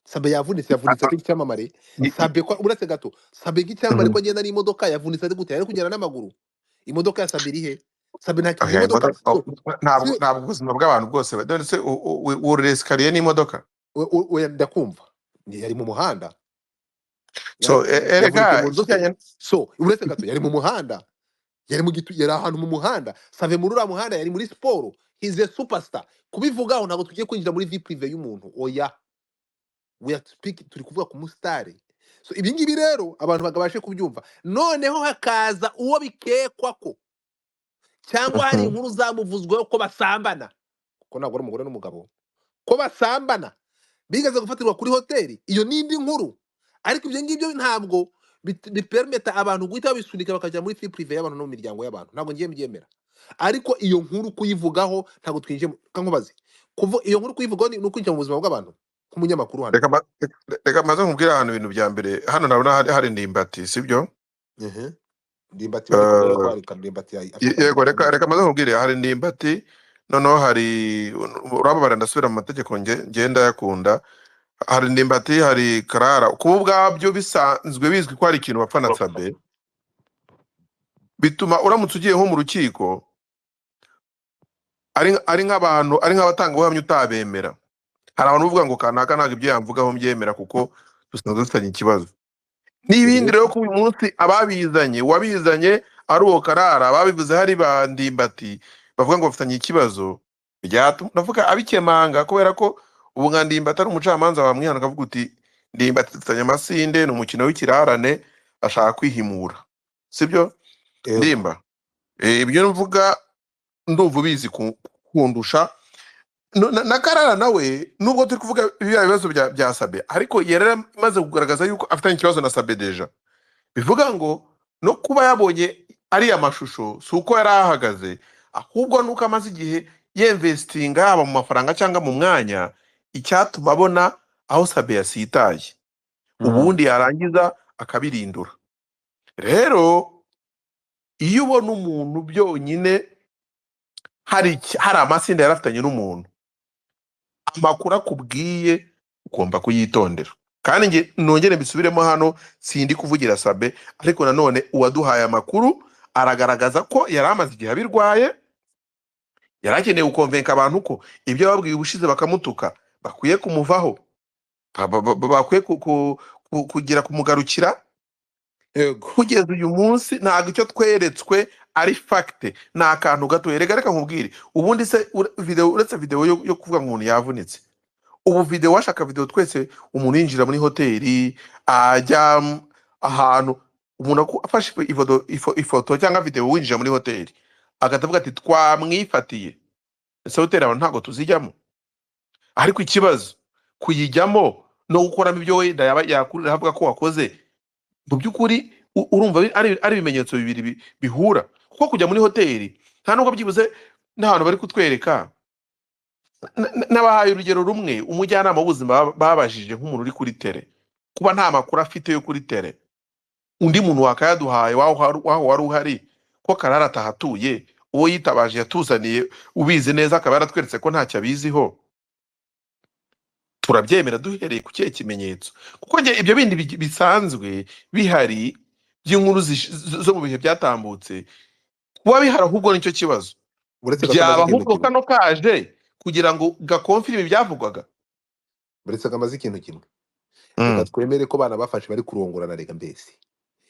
Sabe yavunitse icyamamare. Sabe ko uretse gato, Sabe nk'icyamamare ko agenda n'imodoka, yavunitse ari gute? Yari kugenda n'amaguru. Imodoka ya Sabe iri he? Sabe nta imodoka. Ntabwo ubuzima bw'abantu bwose ndetse uresikariye n'imodoka. Ndakumva yari mu muhanda. So uretse gato yari mu muhanda, yari ahantu mu muhanda. Sabe muri uriya muhanda yari muri siporo. He's a superstar. Kubivugaho ntabwo tugiye kwinjira muri vie prive y'umuntu. Oya, we are speaking, turi kuvuga ku musitari. So ibingibi rero abantu bagabashe kubyumva. Noneho hakaza uwo bikekwa ko cyangwa hari inkuru zamuvuzweho ko basambana, kuko ntabwo ari umugore n'umugabo, ko basambana bigeze gufatirwa kuri hoteli, iyo n'indi nkuru. Ariko ibyo ngibyo ntabwo bipermeta abantu guhita babisunika bakajya muri vie prive y'abantu no mu miryango y'abantu, ntabwo ngiye mbyemera. Ariko iyo nkuru kuyivugaho ntabwo twinjiye kankubaze, kuva iyo nkuru kuyivugaho ni ukwinjira mu buzima bw'abantu nk'umunyamakuru hano. reka maze nkubwira ahantu ibintu bya mbere hano nabona hari ndimbati sibyo. Ndimbati bari kubera ko hari Ndimbati yego reka maze nkubwire hari ndimbati, noneho hari urababara ndasubira mu mategeko ngenda yakunda. Hari ndimbati, hari Karara, kuba ubwabyo bisanzwe bizwi ko hari ikintu bapfa na Sabe, bituma uramutse ugiye nko mu rukiko ari nk'abantu, ari nk'abatangabuhamya utabemera. Hari abantu bavuga ngo kanaka ntabwo ibyo yamvugaho mbyemera kuko dusanzwe dufitanye ikibazo. N'ibindi rero ku munsi ababizanye, wabizanye ari uwo Karara, ababivuze hari ba Ndimbati bavuga ngo bafitanye ikibazo, byatuma ndavuga abikemanga, kubera ko ubu nka Ndimbati ari umucamanza wamwihana akavuga uti Ndimbati dufitanye amasinde, ni umukino w'ikirarane, ashaka kwihimura, sibyo? Ndimba ibyo mvuga ndumva ubizi kundusha. Na Karara nawe nubwo turi kuvuga ibibazo bya Sabe, ariko yaramaze kugaragaza yuko afitanye ikibazo na Sabe deja. Bivuga ngo no kuba yabonye ari amashusho si uko yari ahagaze, ahubwo nuko amaze igihe yinvestinga yaba mu mafaranga cyangwa mu mwanya, icyatuma abona aho Sabe yasitaye, ubundi yarangiza akabirindura. Rero iyo ubona umuntu byonyine hari amasinde yarafitanye n'umuntu, amakuru akubwiye ugomba kuyitondera. Kandi nge nongere mbisubiremo hano, sindi kuvugira Sabe, ariko nanone uwaduhaye amakuru aragaragaza ko yari amaze igihe abirwaye, yarakeneye gukonvenka abantu ko ibyo babwiye ubushize bakamutuka bakwiye kumuvaho, bakwiye kugira kumugarukira. Kugeza uyu munsi ntabwo icyo tweretswe ari fakite, ni akantu gato. Reka nkubwire, ubundi se uretse video yo kuvuga ngo umuntu yavunitse, ubu video washaka video twese umuntu yinjira muri hoteli ajya ahantu, umuntu afashe ifoto cyangwa video winjira muri hoteli agatavuga ati twamwifatiye, ese hoteli abantu ntabwo tuzijyamo. Ariko ikibazo kuyijyamo no gukoramo ibyo wenda yakurira havuga ko wakoze, mu by'ukuri urumva ari ibimenyetso bibiri bihura. Kuko kujya muri hoteli nta nubwo byibuze n'ahantu bari kutwereka, n'abahaye urugero rumwe, umujyanama w'ubuzima babajije nk'umuntu uri kuri tele, kuba nta makuru afite yo kuri tele, undi muntu wakayaduhaye waho wari uhari, ko Karara atahatuye, uwo yitabaje yatuzaniye ubizi neza akaba yaratweretse ko ntacyo abiziho, turabyemera duhereye ku kihe kimenyetso? Kuko nge ibyo bindi bisanzwe bihari by'inkuru zo mu bihe byatambutse, kuba bihari ahubwo nicyo kibazo. Byaba ahubwo kano kaje kugira ngo gakonfirime ibyavugwaga. Buretse kamaze ikintu kimwe, reka twemere ko bana bafashe bari kurongorana, rega mbese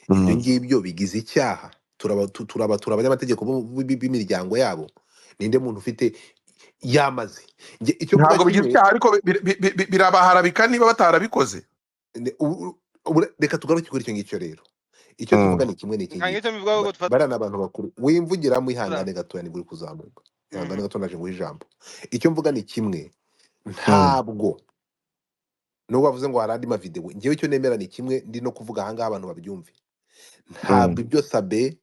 ibyo ngibyo bigize icyaha. Turaba abanyamategeko b'imiryango yabo, ninde muntu ufite yamaze icyo ntabwo bigize icyaha, ariko birabaharabika niba batarabikoze. Reka tugaruke kuri icyo ngicyo rero. Icyo tuvuga ni kimwe n'iki, barana abantu bakuru wimvugiramo, ihangane gatoya nibwo uri kuzamuka, ihangane gato naje nguha ijambo. Icyo mvuga ni kimwe, ntabwo nubwo bavuze ngo hari andi mavideo, ngewe icyo nemera ni kimwe, ndi no kuvuga ahangaha abantu babyumve. Ntabwo ibyo Sabe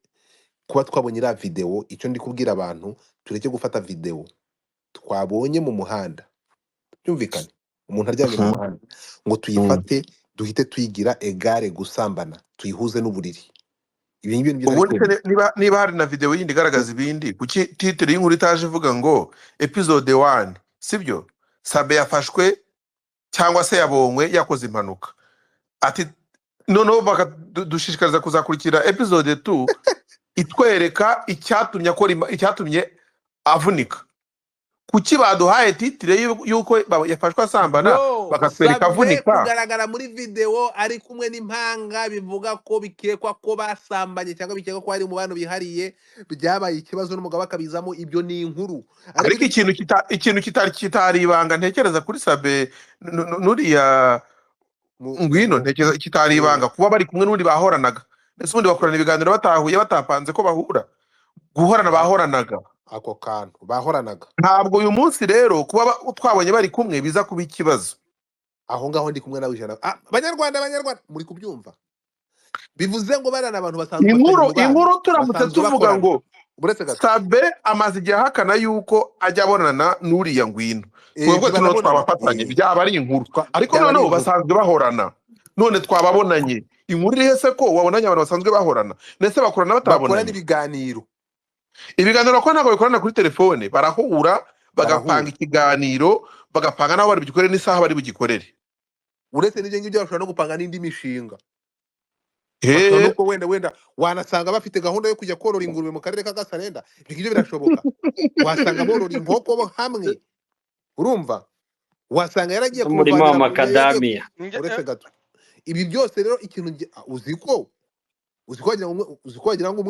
kuba twabonye iriya video, icyo ndi kubwira abantu, tureke gufata video twabonye mu muhanda, byumvikane, umuntu aryamye mu muhanda, ngo tuyifate duhite tuyigira egare gusambana, tuyihuze n'uburiri. Ibi ngibyo nibyo ubundi niba hari na video yindi igaragaza ibindi, kuki titre y'inkuru itaje ivuga ngo episode 1, sibyo? Sabe yafashwe cyangwa se yabonywe yakoze impanuka, ati noneho bakadushishikariza kuzakurikira episode 2 itwereka icyatumye avunika. Kuki baduhaye titire yuko yafashwe asambana bakatwereka avunika? Kugaragara muri video ari kumwe n'impanga bivuga ko bikekwa ko basambanye cyangwa bikekwa ko ari mu bantu bihariye, byabaye ikibazo n'umugabo akabizamo, ibyo ni inkuru. Ariko ikintu kitari ibanga ntekereza kuri Sabe nuriya ngwino, ntekereza kitari ibanga kuba bari kumwe n'undi bahoranaga, ndetse ubundi bakorana ibiganiro batahuye batapanze ko bahura. guhorana Ah, bahoranaga. ako kantu bahoranaga Ntabwo uyu munsi rero kuba twabonye bari kumwe biza kuba ikibazo. aho ngaho ndi kumwe nawe ijana. Banyarwanda muri kubyumva, bivuze ngo barana abantu basanzwe bafitanye umubano, Inkuru turamutse basanzwe tuvuga bakorana. ngo Buretse gato Sabe amaze igihe ahakana yuko ajya abonana n'uriya Ngwino, twebwe tuno ntibanabonana, twabafatanye byaba ari inkuru, ariko byaba ari noneho inkuru. basanzwe bahorana, none twababonanye. Inkuru iri hese ko wabonanye abantu basanzwe bahorana, ndetse bakorana Bakorana batabonanye. ibiganiro, Ibiganiro ko ntabwo bikorana kuri telefone, barahura bagapanga ikiganiro, bagapanga n'aho bari bugikorere n'isaha bari bugikorere. uretse n'ibyo ngibyo bashobora no gupanga n'indi mishinga. Bashobora nuko wenda wanasanga bafite gahunda yo kujya korora ingurube mu karere ka Gasarenda, ibyo ngibyo birashoboka. Wasanga borora inkoko bo hamwe, urumva, wasanga yaragiye umurima kumuvanira w'amakadamiya. uretse gato. Ibi byose rero ikintu uzi ko wagira ngo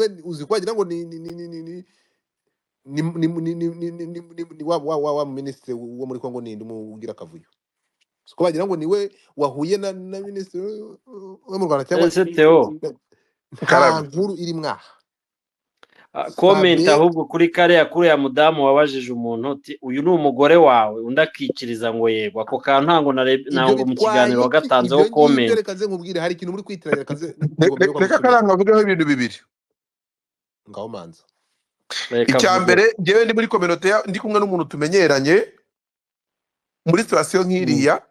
ni wa minisitiri wo muri Kongo ninde ugira akavuyo, siko wagira ngo niwe wahuye na minisitiri wo mu Rwanda cyangwa ese Theo nta nkuru iri mwaha. comment ahubwo kuri kuriya mudamu wabajije umuntu uti uyu ni umugore wawe, undi akikiriza ngo yego. Ako kantu ntabwo mu kiganiro wagatanzeho comment. Reka nze nkubwire, hari ikintu muri kwitiranya. Reka karanga avugeho ibintu bibiri. Ngaho manza. Icya mbere, njyewe ndi muri community ndi kumwe n'umuntu tumenyeranye muri situation nk'iriya,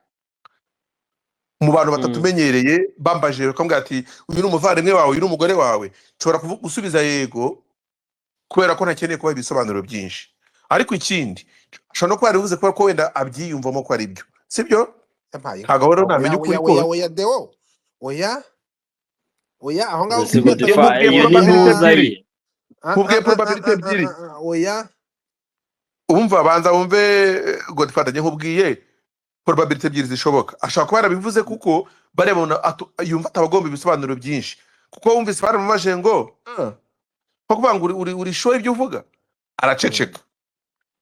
mu bantu batatumenyereye, bambajije bakambwira ati uyu ni umuvandimwe wawe, uyu ni umugore wawe, nshobora gusubiza yego kubera ko ntakeneye kuba ibisobanuro byinshi. Ariko ikindi ashobora no kuba yarivuze ko wenda abyiyumvamo ko ari byo, sibyo? Ntabwo rero namenye ukuri ko oya aho ngaho kubwiye probability ebyiri. Umva, banza wumve Godfather, njye nkubwiye probability ebyiri zishoboka. Ashobora kuba yarabivuze kuko barebona yumva atabagomba ibisobanuro byinshi, kuko wumvise baramumaje ngo ko kuvuga ngo uri show ibyo uvuga, araceceka.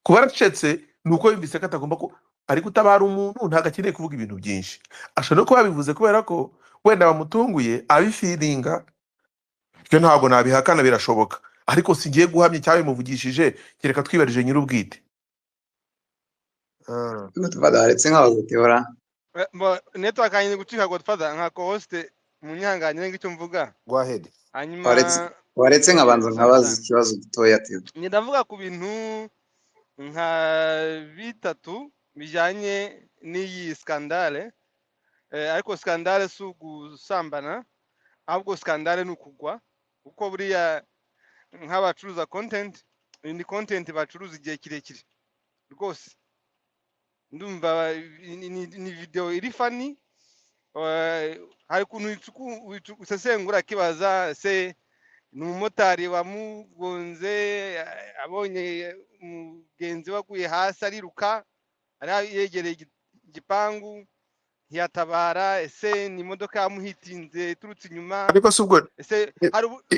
Kuba aracecetse nuko yumvise ko atagomba ko ari gutabara umuntu, ntago akeneye kuvuga ibintu byinshi. Ashobora no kuba bivuze kubera ko wenda bamutunguye abifiringa, byo ntabwo nabihakana, birashoboka. Ariko sigiye guhamya cyabimuvugishije, kereka twibarije nyir'ubwite. Godfather aretse nk'abagutebora network yanjye gucika. Godfather nka co-host munyanganye ngicyo mvuga. Go ahead. Hanyuma waretse nkabanza nkabaza ikibazo gitoya Theo. ndavuga ku bintu nka bitatu bijyanye n'iyi skandale, ariko skandale si ugusambana, ahubwo skandale ni ukugwa, kuko buriya nk'abacuruza content, ni content bacuruza igihe kirekire rwose. Ndumva ni video iri funny, hari kuntu usesengura kibaza se ni umumotari wamugonze, abonye umugenzi waguye hasi ariruka, ari yegereye igipangu ntiyatabara, ese ni imodoka yamuhitinze iturutse inyuma. Ariko si ubwo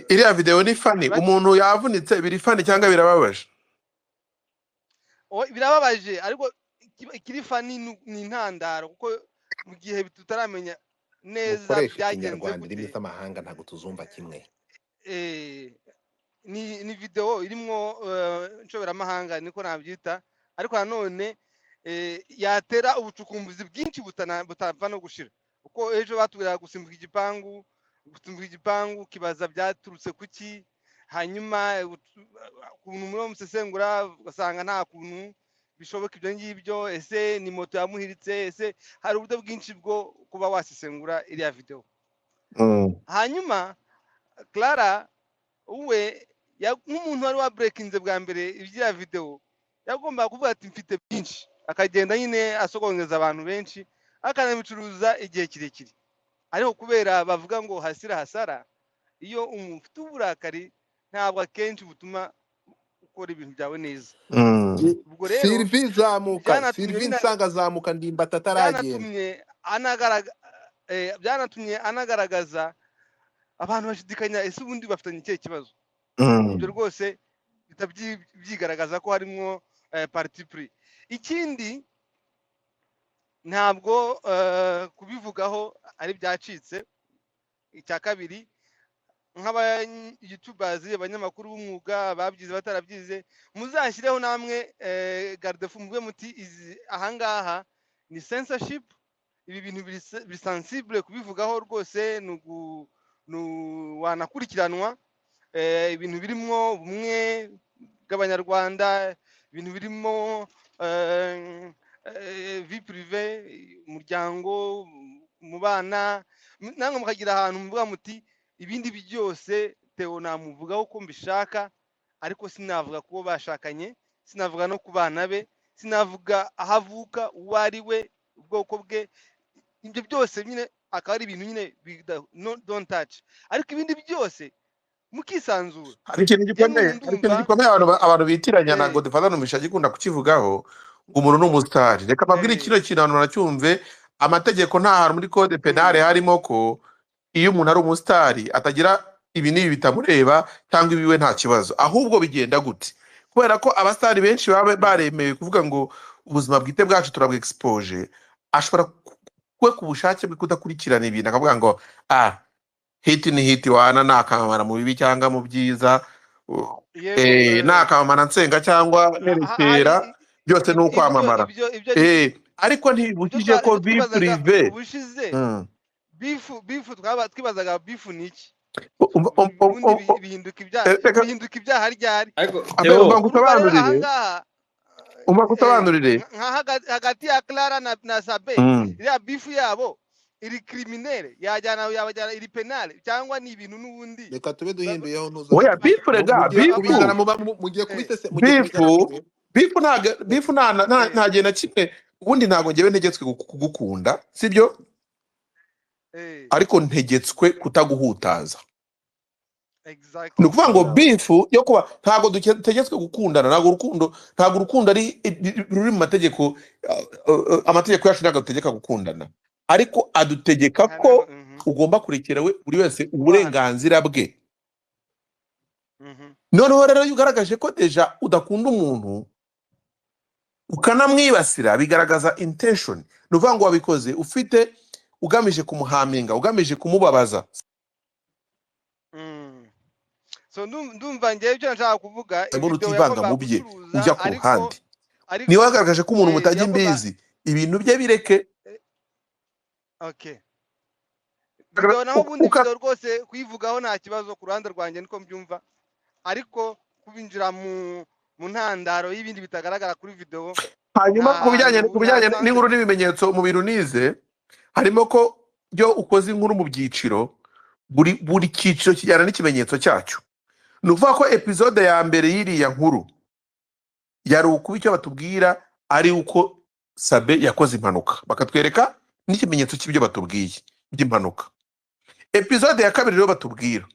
iriya video ni funny, umuntu yavunitse biri funny cyangwa birababaje? Birababaje, ariko ikiri funny ni intandaro, kuko mu gihe tutaramenya neza byagenze gute amahanga ntago tuzumva kimwe. Ni video irimo nshoberamahanga niko nabyita, ariko nanone yatera ubucukumbuzi bwinshi butava no gushira, kuko ejo batubwira gusimbuka igipangu kibaza byaturutse kuki, hanyuma ukuntu muri musesengura ugasanga nta kuntu bishoboka ibyo ngibyo. Ese ni moto yamuhiritse? Ese hari uburyo bwinshi bwo kuba wasesengura iriya video. Hanyuma Clara uwe nk'umuntu wari wa breakinze bwa mbere iriya video, yagomba kuvuga ati mfite byinshi, akagenda nyine asogongeza abantu benshi, akanabicuruza igihe kirekire. Ariko kubera bavuga ngo hasira hasara, iyo umufite uburakari ntabwo akenshi butuma ukora ibintu byawe neza. Ubwo rero Sylvie zamuka, Sylvie nsanga zamuka ndimbata ataragenda, byanatumye anagaragaza abantu bashidikanya ese ubundi bafitanye ikihe kibazo. Ibyo rwose byigaragaza ko harimo parti pris. Ikindi ntabwo kubivugaho ari byacitse. Icya kabiri, nk'aba youtubers abanyamakuru b'umwuga babyize batarabyize muzashyireho namwe garde-fou muvuge muti ahangaha ni censorship, ibi bintu biri sensible kubivugaho rwose, wanakurikiranwa, ibintu birimo ubumwe bw'abanyarwanda, ibintu birimo vie prive, umuryango, mu bana, namwe mukagira ahantu muvuga muti ibindi byose Theo namuvugaho uko mbishaka, ariko sinavuga kubo bashakanye, sinavuga no ku bana be, sinavuga aho avuka, uwo ari we, ubwoko bwe, ibyo byose nyine akaba ari ibintu nyine don't touch, ariko ibindi byose mukisanzura. hari ikintu gikomeye abantu bitiranya na Godfather Numisha gikunda kukivugaho ngo umuntu ni umusitari. Reka mbabwire kino kintu abantu baracyumve, amategeko nta hantu muri code penale harimo ko iyo umuntu ari umusitari atagira ibi n'ibi bitamureba cyangwa ibiwe nta kibazo. Ahubwo bigenda gute? Kubera ko abasitari benshi baba baremewe kuvuga ngo ubuzima bwite bwacu turabwa expose, ashobora kwe ku bushake bwe kudakurikirana ibintu akavuga ngo hiti ni hiti, wana nakamamara mu bibi cyangwa mu byiza, nakamamara nsenga cyangwa nerekera, byose ni ukwamamara. Ariko ntibukije ko vie prive bifu twibazaga bifu ni iki? bihinduka ibyaha ryari? umva gusobanurire hagati ya Clara na Sabe, iriya bifu yabo iri criminelle yabajyana iri penale cyangwa ni ibintu n'ubundi? Reka tube duhinduyeho ntuzo. Oya bifu rega, bifu nta gihe na kimwe ubundi ntabwo ngewe ntegetswe kugukunda, sibyo? Ariko ntegetswe kutaguhutaza. Ni ukuvuga ngo bifu yo kuba ntabwo dutegetswe gukundana, ntabwo urukundo ari ruri mu mategeko. Amategeko yacu ntabwo adutegeka gukundana, ariko adutegeka ko ugomba kurekera buri wese uburenganzira bwe. Noneho rero iyo ugaragaje ko deja udakunda umuntu ukanamwibasira, bigaragaza intention. Ni ukuvuga ngo wabikoze ufite ugamije kumuhaminga, ugamije kumubabaza. So ndumva ngewe icyo nashaka kuvuga, ibyo utivanga mu bye ujya ku ruhande. Niyo wagaragaje ko umuntu mutajya imbizi, ibintu bye bireke. Okay. Naho ubundi video rwose kuyivugaho nta kibazo ku ruhande rwanjye niko mbyumva, ariko kubinjira mu ntandaro y'ibindi bitagaragara kuri video. Hanyuma kubijyanye n'inkuru n'ibimenyetso mu bintu nize, harimo ko byo ukoze inkuru mu byiciro, buri cyiciro kijyana n'ikimenyetso cyacyo. Ni ukuvuga ko episode ya mbere y'iriya nkuru yari ukuba icyo batubwira ari uko Sabe yakoze impanuka, bakatwereka n'ikimenyetso cy'ibyo batubwiye by'impanuka. Episode ya kabiri rero batubwira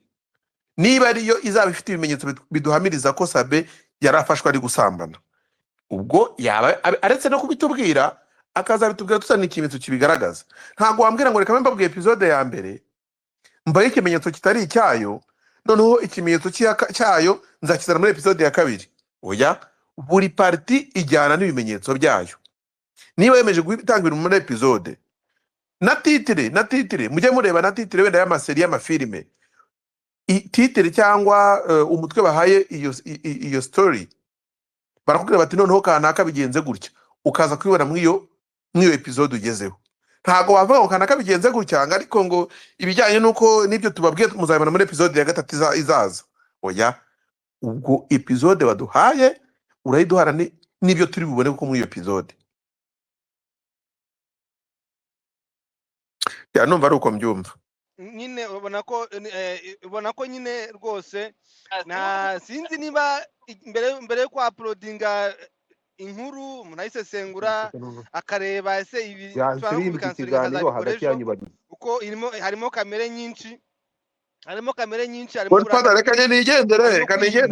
niba ariyo izaba ifite ibimenyetso biduhamiriza ko Sabe yari afashwe ari gusambana, ubwo yaba aretse no kubitubwira akazabitubwira tuzana ikimenyetso kibigaragaza. Ntabwo wambwira ngo reka mbabwiye episode ya mbere mbaye ikimenyetso kitari icyayo, noneho ikimenyetso cyayo nzakizana muri episode ya kabiri. Oya, buri parti ijyana n'ibimenyetso byayo. Niba yemeje gutanga ibintu muri episode na titire mujye mureba na titire wenda y'amaseri y'amafilime, titire cyangwa umutwe bahaye iyo story, barakubwira bati noneho kanaka bigenze gutya, ukaza kwibona mw'iyo episode ugezeho. Ntago wavuga ngo kanaka bigenze gutya ariko ngo ibijyanye nuko nibyo tubabwiye muzabona muri episode ya gatatu izaza. Oya, ubwo episode waduhaye urayiduhara nibyo turi bubone kuko muri iyo episode. Ya numva ari uko mbyumva. Nyine ubona ko nyine rwose na sinzi niba mbere yo ku uploadinga inkuru umuntu ayisesengura akareba ese ibi uko harimo kamere nyinshi, harimo reka nigendere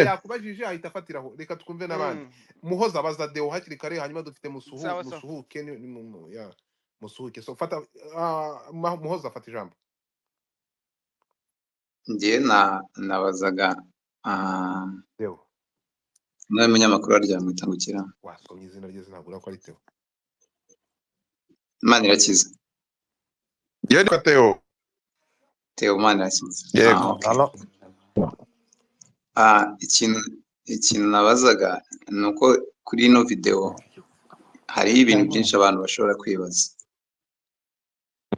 yakubajije ahita afatiraho. Reka twumve n'abandi. Muhoza abaza Deo hakiri kare, hanyuma dufite musuhuke musuhuke. So fata Muhoza afata ijambo. Ngiye nabazaga Deo nawe munyamakuru aryamwitangukira. Wasomye izina rye ntabwo ko ari Theo. Imana irakiza. Yewe Theo. Theomane yashyize yego okay hano ikintu nabazaga ni uko kuri ino video hariho ibintu byinshi abantu bashobora kwibaza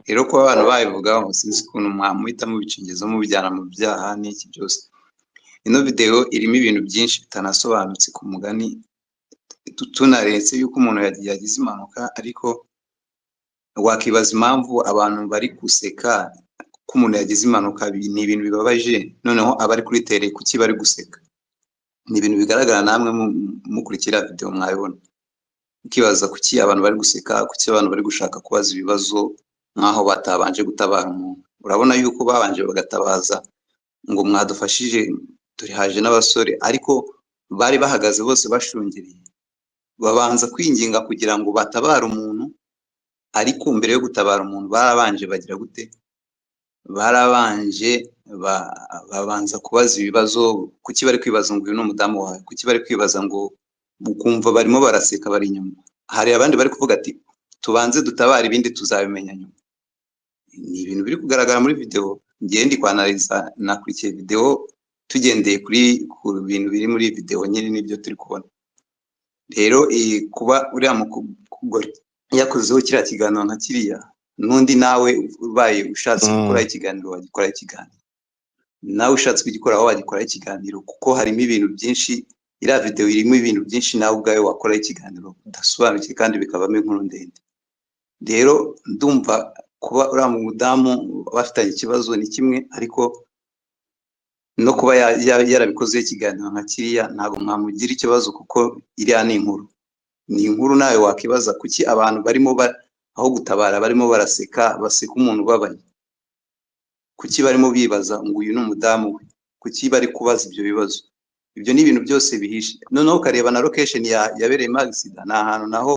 rero kuba abantu babivugaho sinzi ukuntu mwamuhita mubicengeza mubijyana mu byaha n'iki byose ino video irimo ibintu byinshi bitanasobanutse ku mugani tunaretse yuko umuntu yagize impanuka ariko wakibaza impamvu abantu bari guseka ko umuntu yagize impanuka ni ibintu bibabaje noneho abari kuri tere kuki bari guseka ni ibintu bigaragara namwe mukurikira video mwabibona ukibaza kuki abantu bari guseka kuki abantu bari gushaka kubaza ibibazo nkaho batabanje gutabara umuntu urabona yuko babanje bagatabaza ngo mwadufashije turi haje n'abasore ariko bari bahagaze bose bashungereye babanza kwinginga kugira ngo batabare umuntu ariko mbere yo gutabara umuntu barabanje bagira gute barabanje babanza kubaza ibibazo kuki bari kwibaza ngo uyu ni umudamu wawe kuki bari kwibaza ngo ukumva barimo baraseka bari inyuma hari abandi bari kuvuga ati tubanze dutabara ibindi tuzabimenya nyuma ni ibintu biri kugaragara muri video ngiye ndi kwanaliza nakurikiye video tugendeye ku bintu biri muri video nyine nibyo turi kubona rero kuba uriya mukugore yakozeho kiriya kiganiro nka kiriya n'undi nawe ubaye ushatse gukora ikiganiro wagikora ikiganiro nawe ushatse kugikora aho wagikora ikiganiro kuko harimo ibintu byinshi iriya video irimo ibintu byinshi nawe ubwawe wakora ikiganiro udasobanukiwe kandi bikabamo inkuru ndende rero ndumva kuba uriya mudamu bafitanye ikibazo ni kimwe ariko no kuba yarabikoze ikiganiro nka kiriya ntabwo mwamugira ikibazo kuko iriya ni inkuru nawe wakibaza kuki abantu barimo aho gutabara barimo baraseka baseka umuntu ubabaye kuki barimo bibaza ngo uyu ni umudamu we kuki bari kubaza ibyo bibazo ibyo ni ibintu byose bihishe noneho ukareba na location yabereyemo accident ni ahantu naho